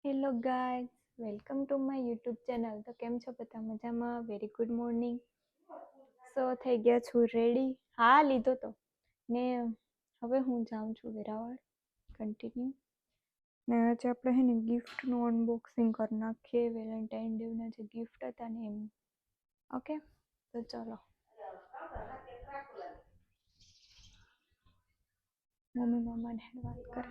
Hello guys, welcome to my YouTube channel. તો કેમ છો બધા? મજામાં? Very good morning. સો થઈ ગયા છું રેડી. હા, લીધો તો ને હવે હું જાઉં છું વેરાવળ. કન્ટિન્યુ ને આજે આપણે હે ને ગિફ્ટનું અનબોક્સિંગ કરી નાખીએ. વેલેન્ટાઇન ડેના જે ગિફ્ટ હતા ને એમ. ઓકે, તો ચલો. મમ્મી મામાને વાત કરે.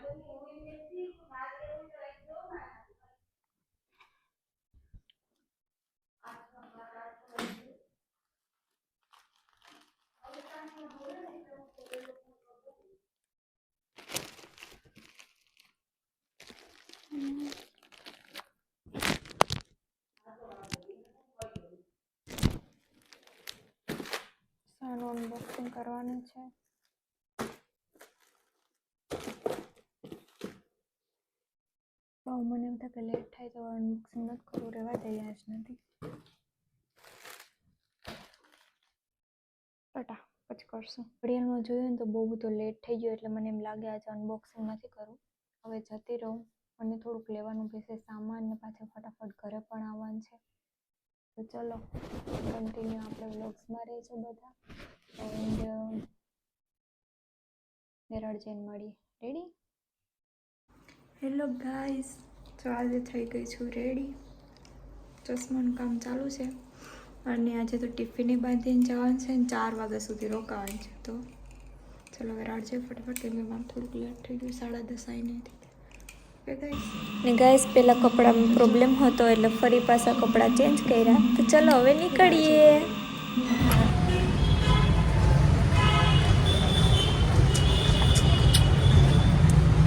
સાનું અનબોક્સિંગ કરવાનું છે. તો મને એમ થાય કે લેટ થાય તો અનબોક્સિંગ નથી કરવું, રહેવા દઈએ આજ નથી. પટા પછી કરશું. ઘડિયાળમાં જોયું ને તો બહુ બધો લેટ થઈ ગયો એટલે મને એમ લાગે આજે અનબોક્સિંગ નથી કરવું. હવે જતી રહું. અને થોડુંક લેવાનું બેસે સામાન ને પાછા ફટાફટ ઘરે પણ આવવાનું છે. તો ચલો કન્ટિન્યુ આપણે વ્લોગ્સમાં રહીશું બધા. એન્ડ વેરાળ જઈને મળીએ. રેડી? હેલો ગાઈસ, તો આજે થઈ ગઈ છું રેડી. ચશ્માનું કામ ચાલુ છે અને આજે તો ટિફિને બાંધીને જવાનું છે ને 4 વાગ્યા સુધી રોકાવાનું છે. તો ચલો વેરાળ છે ફટાફટ, કેમ કે મારે થોડુંક લેટ થઈ ગયું, 10:30 આવીને ને ગાઈસ પહેલાં કપડામાં પ્રોબ્લેમ હતો એટલે ફરી પાછા કપડાં ચેન્જ કર્યા. તો ચલો હવે નીકળીએ.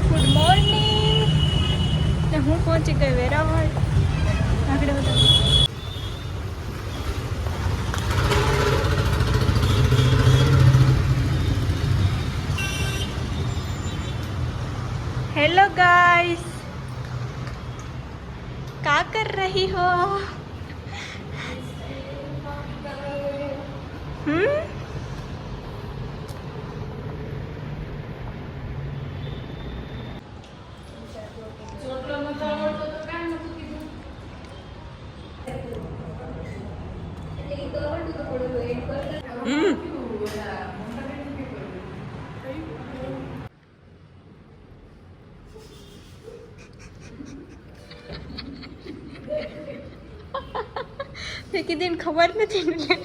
Good morning. ને હું પહોંચી ગઈ વેરાવળ. આગળ બધા हेलो गाइस, क्या कर रही हो? ફેંકી દઈને ખબર નથી ને.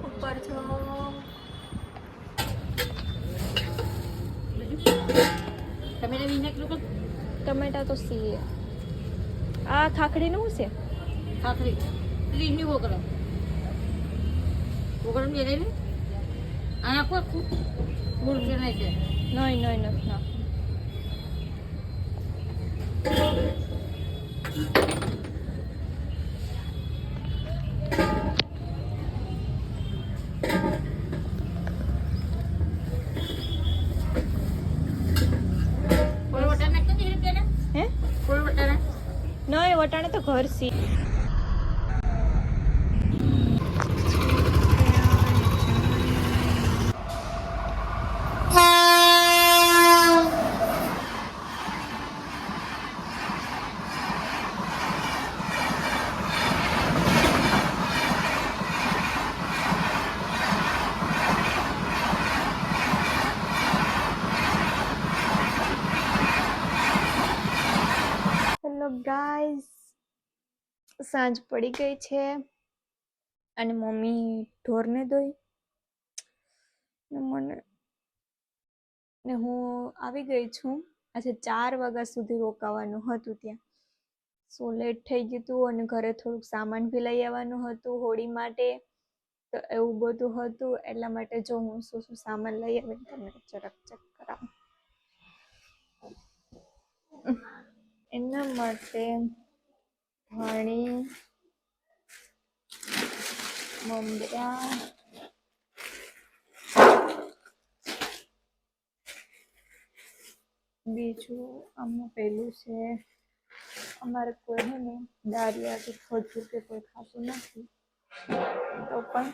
ઉપર છો ટમેટા તો સીએ. આ ખાખડીનું શું છે? ખાખરી લીની વગર વગર ને લઈ લે આના કોઈ ખૂબ મૂર્તિ નહીં છે. નહીં ના. કોઈ વટાણા તો નહીં કે ને હે કોઈ વટાણા નહીં, વટાણે તો ઘર સી. હેલો ગાઈઝ, સાંજ પડી ગઈ છે અને મમ્મી ઢોરને દોઈ ને હું આવી ગઈ છું. આજે 4 વાગ્યા સુધી રોકાવાનું હતું ત્યાં. સો લેટ થઈ ગયું હતું અને ઘરે થોડુંક સામાન બી લઈ આવવાનું હતું હોળી માટે. તો એવું બધું હતું એટલા માટે જો હું શું સામાન લઈ આવી તમને જરાક ચેક કરાવું. એના માટે ધાણી, મમરા, બીજું આમાં પેલું છે અમારે કોઈ હે ને દારિયા કે ખજૂર કે કોઈ ખાતું નથી, તો પણ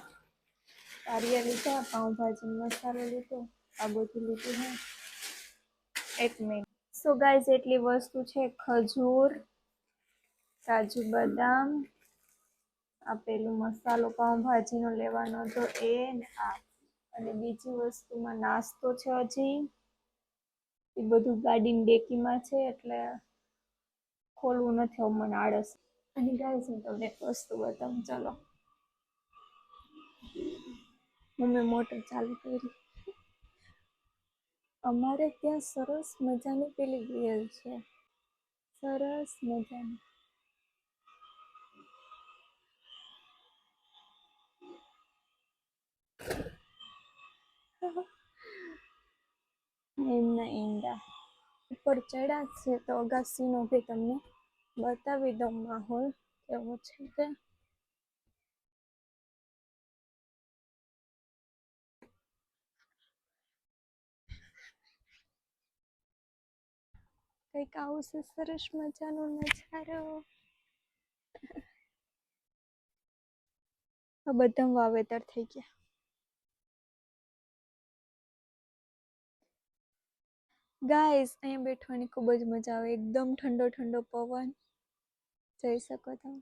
દારિયા લીધા, પાઉંભાજી મસાલો લીધો, આ બધું લીધું હે. એક મિનિટ. સો ગાઈઝ એટલી વસ્તુ છે, ખજૂર, કાજુ બદામ, આ પેલું મસાલો પાઉંભાજીનો લેવાનો તો એ ને આ, અને બીજી વસ્તુમાં નાસ્તો છે હજી, એ બધું ગાડીની ડેકીમાં છે એટલે ખોલવું નથી હવે મને આળસ. અને ગાઈઝ હું તમને એક વસ્તુ બતાવું, ચાલો. મમ્મી મોટર ચાલુ કરી. અમારે ત્યાં સરસ મજાની પેલી ગ્રીલ છે, સરસ મજાની. એમના ઈંડા ઉપર ચડ્યા છે તો અગાસીનો બી તમને બતાવી દઉં માહોલ કેવો છે તે. કંઈક આવું છે સરસ મજાનો નજારો. આ બધા વાવેતર થઈ ગયા. ગાઈસ અહીંયા બેઠવાની ખૂબ જ મજા આવે, એકદમ ઠંડો ઠંડો પવન, જઈ શકો તમે.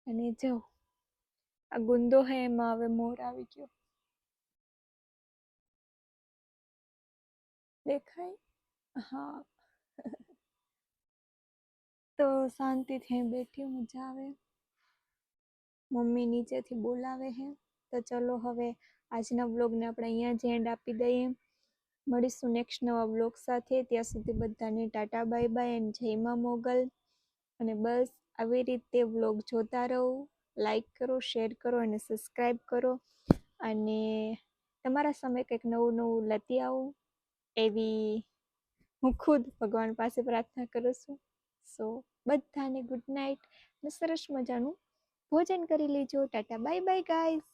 અને જો આ ગુંદો હે એમાં હવે મોર આવી ગયો, દેખાય? હા. તો શાંતિથી અહીં બેઠી મજા આવે. મમ્મી નીચેથી બોલાવે હે, તો ચલો હવે આજના વ્લોગને આપણે અહીંયા જ એન્ડ આપી દઈએ. મળીશું નેક્સ્ટ નવા વ્લોગ સાથે, ત્યાં સુધી બધાને ટાટા બાય બાય એન્ડ જય માં મોગલ. અને બસ આવી રીતે વ્લોગ જોતા રહો, લાઈક કરો, શેર કરો અને સબસ્ક્રાઈબ કરો. અને તમારા સામે કંઈક નવું નવું લેતી આવું એવી હું ખુદ ભગવાન પાસે પ્રાર્થના કરું છું. સો બધાને ગુડ નાઇટ અને સરસ મજાનું ભોજન કરી લેજો. Tata bye bye guys.